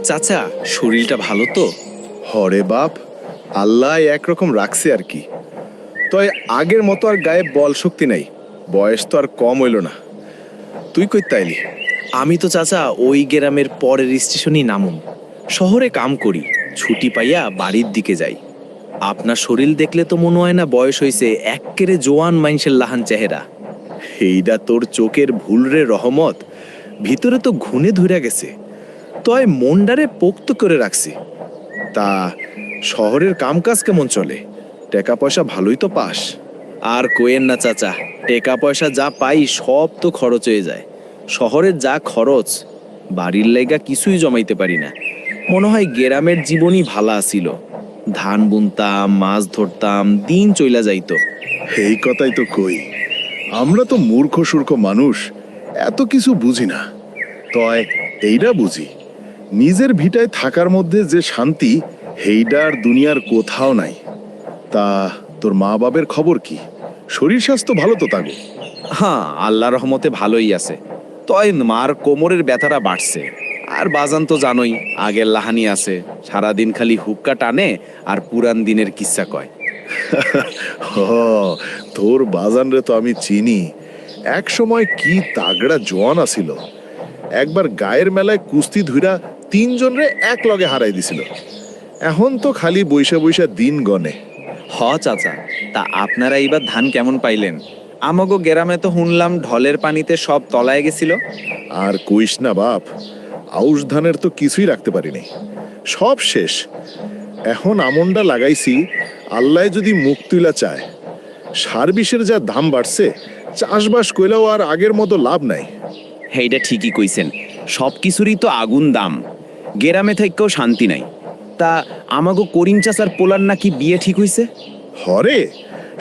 চাচা, শরীরটা ভালো তো? হরে বাপ, আল্লাহ একরকম রাখছে আর কি। তয় আগের মতো আর গায়ে বল শক্তি নাই, বয়স তো আর কম হইল না। তুই কই তাইলি? আমি তো চাচা ওই গ্রামের পরের স্টেশনই নামুম। শহরে কাম করি, ছুটি পাইয়া বাড়ির দিকে যাই। আপনার শরীর দেখলে তো মনে হয় না বয়স হয়েছে, এক্কেরে জোয়ান মাইনষের লাহান চেহারা। এইটা তোর চোখের ভুল রে রহমত, ভিতরে তো ঘুনে ধরে গেছে। তয় মনডারে পোক্ত করে রাখছি। তা শহরের কামকাজ কেমন চলে? টাকা পয়সা ভালোই তো পাস? আর কোয়েন না চাচা, টাকা পয়সা যা পাই সব তো খরচ হয়ে যায়। শহরের যা খরচ, বাড়ির লাইগা কিছুই জমাইতে পারি না। মনে হয় গ্রামের জীবনই ভালো আছিল। ধান বুনতাম, মাছ ধরতাম, দিন চইলা যাইতো। এই কথাই তো কই, আমরা তো মূর্খ সূর্খ মানুষ, এত কিছু বুঝি না। তয় এইটা বুঝি, নিজের ভিটায় থাকার মধ্যে যে শান্তি, হেইডা আর দুনিয়ার কোথাও নাই। তা তোর মা বাবের খবর কি? শরীর স্বাস্থ্য ভালো তো তাগো? হ্যাঁ, আল্লাহ রহমতে ভালোই আছে। তয় মার কোমরের ব্যথাটা বাড়ছে। আর বাজান তো জানোই, আগের লাহানি আছে। সারাদিন খালি হুক্কা টানে আর পুরান দিনের কিস্সা কয়। হ, তোর বাজান রে তো আমি চিনি। এক সময় কি তাগড়া জোয়ান আছিল। একবার গায়ের মেলায় কুস্তি ধুইরা 3 জন রে এক লগে হারাই দিছিল। এখন তো খালি বৈশা বৈশা দিন গনে। হ চাচা, তা আপনারা এইবার ধান কেমন পাইলেন? আমাগো গ্রামে তো শুনলাম ঢলের পানিতে সব তলায় গেছিল। আর কইস না বাপ, আউশ ধানের তো কিছুই রাখতে পারিনি, সব শেষ। এখন আমনটা লাগাইছি, আল্লাহ যদি মুখ তুইলা চায়। সার বিষের যা দাম বাড়ছে, চাষবাস কইলেও আর আগের মতো লাভ নাই। এইটা ঠিকই কইছেন, সব কিছুরই তো আগুন দাম। গ্রামে থেকেও শান্তি নাই। তা আমাগো করিম চাচার পোলার নাকি বিয়ে ঠিক হইছে? হরে,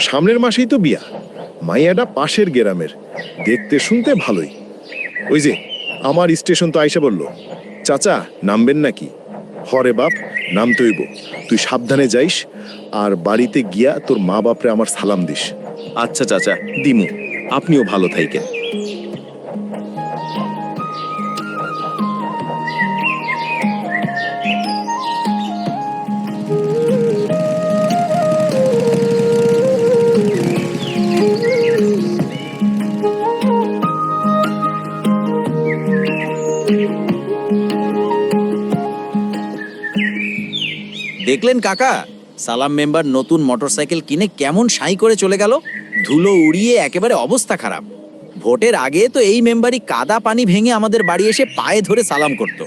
সামনের মাসেই তো বিয়া। মাইয়াটা পাশের গ্রামের, দেখতে শুনতে ভালোই। ওই যে আমার স্টেশন তো আইসা বলল, চাচা নামবেন নাকি? হরে বাপ, নামতে হইব। তুই সাবধানে যাইস, আর বাড়িতে গিয়া তোর মা বাপরে আমার সালাম দিস। আচ্ছা চাচা, দিমু। আপনিও ভালো থাইকেন। দেখলেন কাকা, সালাম মেম্বার নতুন মোটরসাইকেল কিনে কেমন সাই করে চলে গেল। ধুলো উড়িয়ে একেবারে অবস্থা খারাপ। ভোটের আগে তো এই মেম্বারই কাদা পানি ভেঙে আমাদের বাড়ি এসে পায়ে ধরে সালাম করত।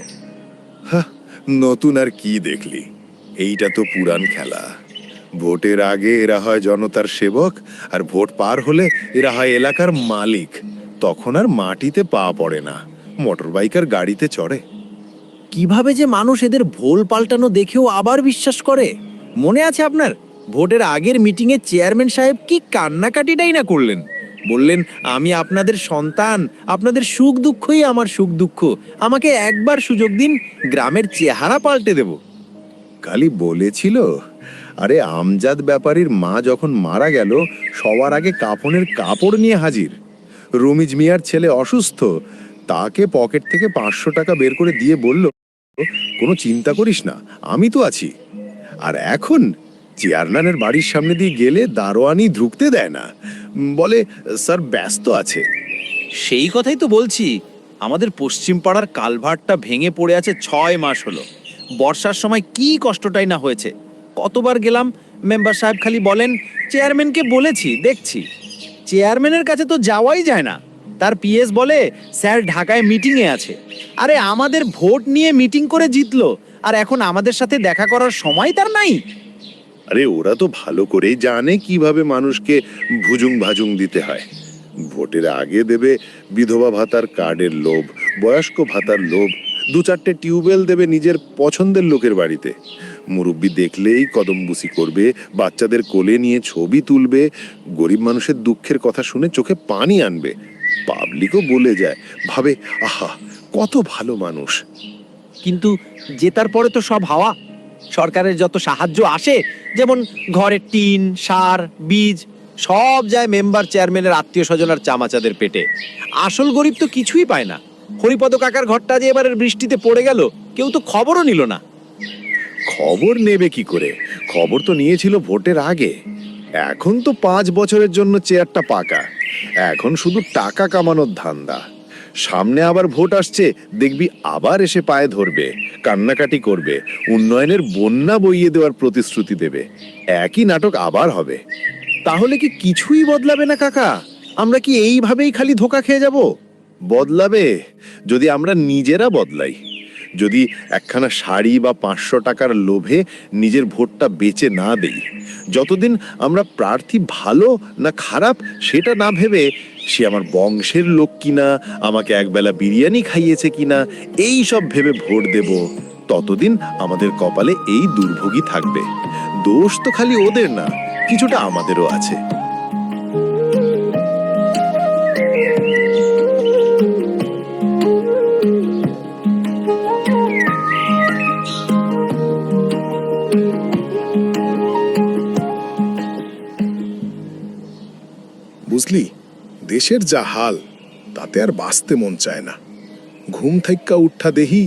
নতুন আর কি দেখলি? এইটা তো পুরান খেলা। ভোটের আগে এরা হয় জনতার সেবক, আর ভোট পার হলে এরা হয় এলাকার মালিক। তখন আর মাটিতে পা পড়ে না, মোটর বাইক আর গাড়িতে চড়ে। কিভাবে যে মানুষ এদের ভোল পাল্টানো দেখেও আবার বিশ্বাস করে। মনে আছে আপনার, ভোটের আগের মিটিংয়ে চেয়ারম্যান সাহেব কি কান্নাকাটিটাই না করলেন। বললেন, আমি আপনাদের সন্তান, আপনাদের সুখ দুঃখই আমার সুখ দুঃখ, আমাকে একবার সুযোগ দিন, গ্রামের চেহারা পাল্টে দেব। খালি বলেছিল? আরে আমজাদ ব্যাপারীর মা যখন মারা গেল, সবার আগে কাফনের কাপড় নিয়ে হাজির। রমিজ মিয়ার ছেলে অসুস্থ, তাকে পকেট থেকে 500 টাকা বের করে দিয়ে বলল, কোনো চিন্তা করিস না, আমি তো আছি। আর এখন চেয়ারম্যানের বাড়ির সামনে দিয়ে গেলে দারোয়ানি ঢুকতে দেয় না, বলে স্যার ব্যস্ত আছে। সেই কথাই তো বলছি, আমাদের পশ্চিম পাড়ার কালভার্টটা ভেঙে পড়ে আছে 6 মাস হলো। বর্ষার সময় কি কষ্টটাই না হয়েছে। কতবার গেলাম, মেম্বার সাহেব খালি বলেন, চেয়ারম্যানকে বলেছি, দেখছি। চেয়ারম্যানের কাছে তো যাওয়াই যায় না। তার পিএস বলে, স্যার ঢাকায় মিটিংয়ে আছে। আরে আমাদের ভোট নিয়ে মিটিং করে জিতলো, আর এখন আমাদের সাথে দেখা করার সময় তার নাই। আরে ওরা তো ভালো করেই জানে কিভাবে মানুষকে ভুজুং ভাজুং দিতে হয়। ভোটের আগে দেবে বিধবা ভাতার কার্ডের লোভ, বয়স্ক ভাতার লোভ, 2-4টে টিউবওয়েল দেবে নিজের পছন্দের লোকের বাড়িতে। মুরব্বি দেখলেই কদমবুসি করবে, বাচ্চাদের কোলে নিয়ে ছবি তুলবে, গরিব মানুষের দুঃখের কথা শুনে চোখে পানি আনবে। পাবলিকও বলে যায়, ভাবে আহা কত ভালো মানুষ। কিন্তু জেতার পরে তো সব হাওয়া। সরকারের যত সাহায্য আসে, যেমন ঘরের টিন, সার, বীজ, সব যায় মেম্বার চেয়ারম্যানের আত্মীয় স্বজন আর চামাচাদের পেটে। আসল গরিব তো কিছুই পায় না। হরিপদ কাকার ঘরটা যে এবারের বৃষ্টিতে পড়ে গেল, কেউ তো খবরও নিল না। খবর নেবে কি করে? খবর তো নিয়েছিল ভোটের আগে। এখন তো 5 বছরের জন্য চেয়ারটা পাকা। এখন শুধু টাকা কামানোর ধান্দা। সামনে আবার ভোট আসছে, দেখবি আবার এসে পায়ে ধরবে, কান্নাকাটি করবে, উন্নয়নের বন্যা বইয়ে দেওয়ার প্রতিশ্রুতি দেবে। একই নাটক আবার হবে। তাহলে কি কিছুই বদলাবে না কাকা? আমরা কি এইভাবেই খালি ধোঁকা খেয়ে যাব? বদলাবে যদি আমরা নিজেরা বদলাই। যদি একখানা শাড়ি বা 500 টাকার লোভে নিজের ভোটটা বেচে না দেই। যতদিন আমরা প্রার্থী ভালো না খারাপ সেটা না ভেবে সে আমার বংশের লোক কিনা, আমাকে একবেলা বিরিয়ানি খাইয়েছে কিনা, এই সব ভেবে ভোট দেব, ততদিন আমাদের কপালে এই দুর্ভোগই থাকবে। দোষ তো খালি ওদের না, কিছুটা আমাদেরও আছে। বুঝলি, দেশের যা হাল তাতে আর বাঁচতে মন চায় না। ঘুম থাইক্কা উঠা দেহি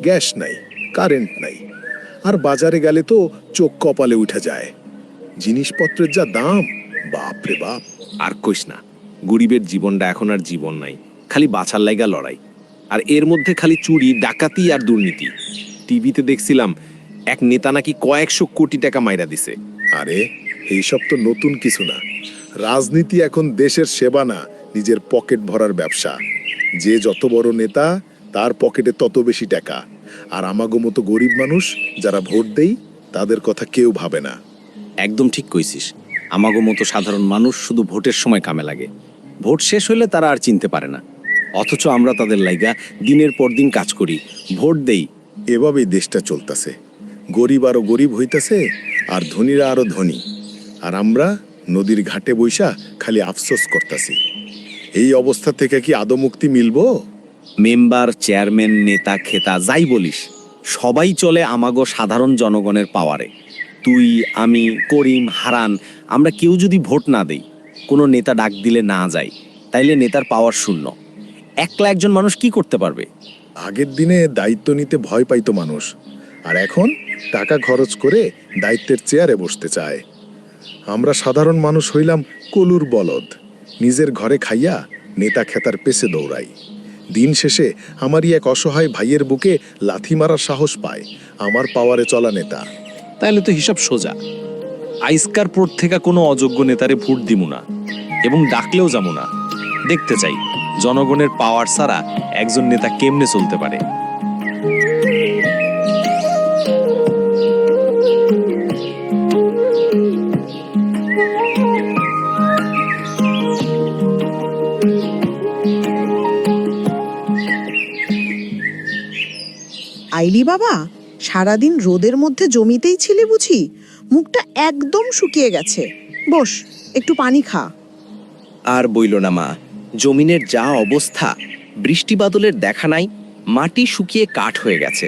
গ্যাস নাই, কারেন্ট নাই, আর বাজারে গেলে তো চোখ কপালে উঠে যায়। জিনিসপত্রের যা দাম, বাপ রে বাপ। আর কইস না, গরিবের জীবনটা এখন আর জীবন নাই, খালি বাঁচার লাইগা লড়াই। আর এর মধ্যে খালি চুরি, ডাকাতি আর দুর্নীতি। টিভিতে দেখছিলাম এক নেতা নাকি কয়েকশো কোটি টাকা মাইরা দিছে। আরে এইসব তো নতুন কিছু না। রাজনীতি এখন দেশের সেবা না, নিজের পকেট ভরার ব্যবসা। যে যত বড় নেতা, তার পকেটে তত বেশি টাকা। আর আমাগো মতো গরিব মানুষ যারা ভোট দেই, তাদের কথা কেউ ভাবে না। একদম ঠিক কইছিস। আমাগো মতো সাধারণ মানুষ শুধু ভোটের সময় কামে লাগে। ভোট শেষ হইলে তারা আর চিনতে পারে না। অথচ আমরা তাদের লাইগা দিনের পর দিন কাজ করি, ভোট দেই। এভাবেই দেশটা চলতেছে। গরিব আরো গরিব হইতাছে, আর ধনীরা আরো ধনী। আর আমরা নদীর ঘাটে বইসা খালি আফসোস করতাছি। এই অবস্থা থেকে কি আদৌ মুক্তি মিলবো? মেম্বার, চেয়ারম্যান, নেতা, খেতা যাই বলিস, সবাই চলে আমাগো সাধারণ জনগণের পাওয়ারে। তুই, আমি, করিম, হারান, আমরা কেউ যদি ভোট না দেই, কোনো নেতা ডাক দিলে না যাই, তাইলে নেতার পাওয়ার শূন্য। একলা একজন মানুষ কি করতে পারবে? আগের দিনে দায়িত্ব নিতে ভয় পাইতো মানুষ, আর এখন টাকা খরচ করে দায়িত্বের চেয়ারে বসতে চায়। আমরা সাধারণ মানুষ হইলাম কলুর বলদ, নিজের ঘরে খাইয়া নেতা খেতার পেছে দৌড়াই। দিন শেষে আমারই এক অসহায় ভাইয়ের বুকে লাথি মারার সাহস পায় আমার পাওয়ারে চলা নেতা। তাইলে তো হিসাব সোজা। আইস্কার পর থেকে কোনো অযোগ্য নেতারে ভোট দিমু না, এবং ডাকলেও যাবো না। দেখতে চাই জনগণের পাওয়ার ছাড়া একজন নেতা কেমনে চলতে পারে। আইলি বাবা, সারাদিন রোদের মধ্যে জমিতেই ছিলি বুঝি? মুখটা একদম শুকিয়ে গেছে। বস, একটু পানি খা। আর বইল না মা, জমিনের যা অবস্থা, বৃষ্টি বাদলের দেখা নাই, মাটি শুকিয়ে কাঠ হয়ে গেছে।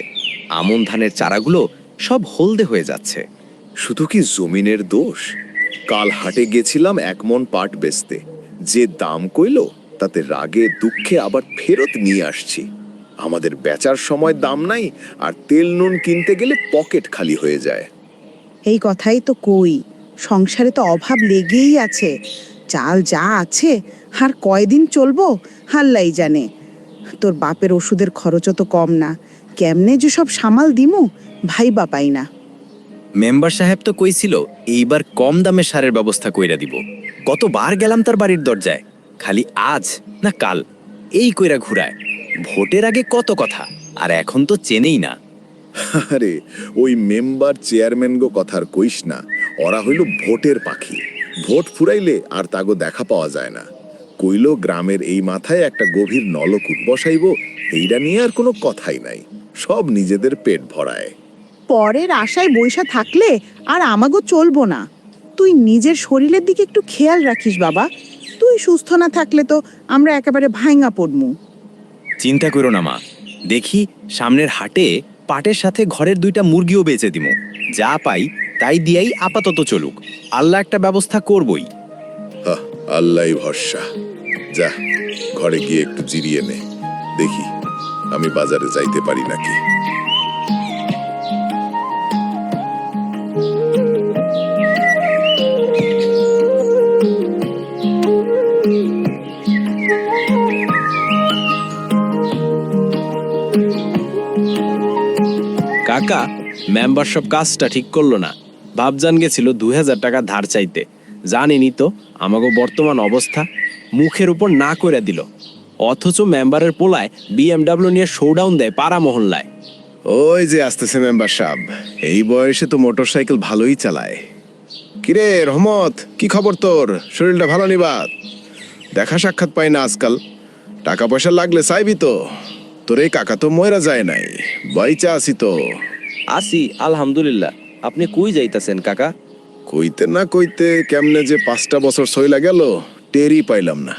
আমন ধানের চারাগুলো সব হলদে হয়ে যাচ্ছে। শুধু কি জমিনের দোষ? কাল হাটে গেছিলাম 1 মণ পাট বেচতে, যে দাম কইলো তাতে রাগে দুঃখে আবার ফেরত নিয়ে আসছি। আমাদের বেচার সময় দাম নাই, আর তেল নুন কিনতে গেলে পকেট খালি হয়ে যায়। এই কথাই তো কই, সংসারে তো অভাব লেগেই আছে। চাল যা আছে আর কয়দিন চলবো হাল্লাই জানে। তোর বাপের ওষুধের খরচও তো কম না, কেমনে যে সব সামাল দিমু ভাইবা পাই না। মেম্বার সাহেব তো কইছিল এইবার কম দামে সারের ব্যবস্থা কইরা দিব। কতবার গেলাম তার বাড়ির দরজায়, খালি আজ না কাল এই কইরা ঘুরায়। ভোটের আগে কত কথা, আর এখন তো চেনেই না। আরে ওই মেম্বার চেয়ারম্যান গো কথার কইস না, ওরা হইল ভোটের পাখি। ভোট ফুরাইলে আর তাগো দেখা পাওয়া যায় না। কইলো গ্রামের এই মাথায় একটা গভীর নলকূপ বসাইব, এইটা নিয়ে আর কোনো কথাই নাই। সব নিজেদের পেট ভরায়। পরের আশায় বইসা থাকলে আর আমাগো চলবো না। তুই নিজের শরীরের দিকে একটু খেয়াল রাখিস বাবা। তুই সুস্থ না থাকলে তো আমরা একেবারে ভাঙা পড়মু। চিন্তা করো না মা, দেখি সামনের হাটে পাটের সাথে ঘরের 2টা মুরগিও বেচে দিমু। যা পাই তাই দিয়েই আপাতত চলুক, আল্লাহ একটা ব্যবস্থা করবই। আল্লাহ ভরসা। যা, ঘরে গিয়ে একটু জিরিয়ে নে, দেখি আমি বাজারে যাইতে পারি নাকি। কাকা, মেম্বারশিপ কাজটা ঠিক করলো না। ভাবজান গেছিল 2000 টাকা ধার চাইতে। জানেনি তো আমাকে বর্তমান অবস্থা, মুখের উপর না করে দিল। অথচ মেম্বারের পোলায় BMW নিয়ে শোডাউন দেয় পাড়া মহল্লায়। ওই যে আসতেছে মেম্বার সাহেব, এই বয়সে তো মোটরসাইকেল ভালোই চালায়। কিরে রহমত, কি খবর তোর? শরীরটা ভালো নিবাত? দেখা সাক্ষাৎ পাই না আজকাল। টাকা পয়সা লাগলে চাইবি তো। তোর এই কাকা তো ময়রা যায় নাই, বাইচা আছি তো। আসি আলহামদুলিল্লাহ। আপনি কই যাইতাছেন কাকা? কইতে না কইতে কেমনে যে 5টা বছর সইলা গেল টেরই পাইলাম না।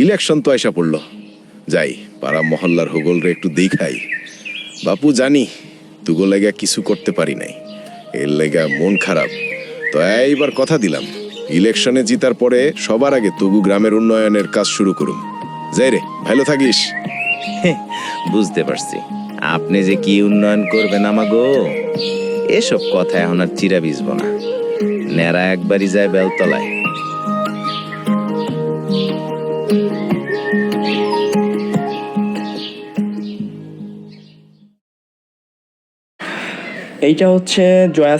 ইলেকশন তো আইসা পড়লো, যাই পাড়া মহল্লার হোগল রে একটু দেখাই। বাপু জানি তুগো লেগা কিছু করতে পারি নাই, এর লেগা মন খারাপ। তো এইবার কথা দিলাম, ইলেকশনে জিতার পরে সবার আগে তুগু গ্রামের উন্নয়নের কাজ শুরু করুম। যাই রে, ভালো থাকিস। বুঝতে পারছি আপনি যে কি উন্নয়ন করবেন আমাগো, এসব কথা এখন আর চিরা ভিজবো না। নেড়া একবারই যায় বেলতলায়। এইটা হচ্ছে জয়া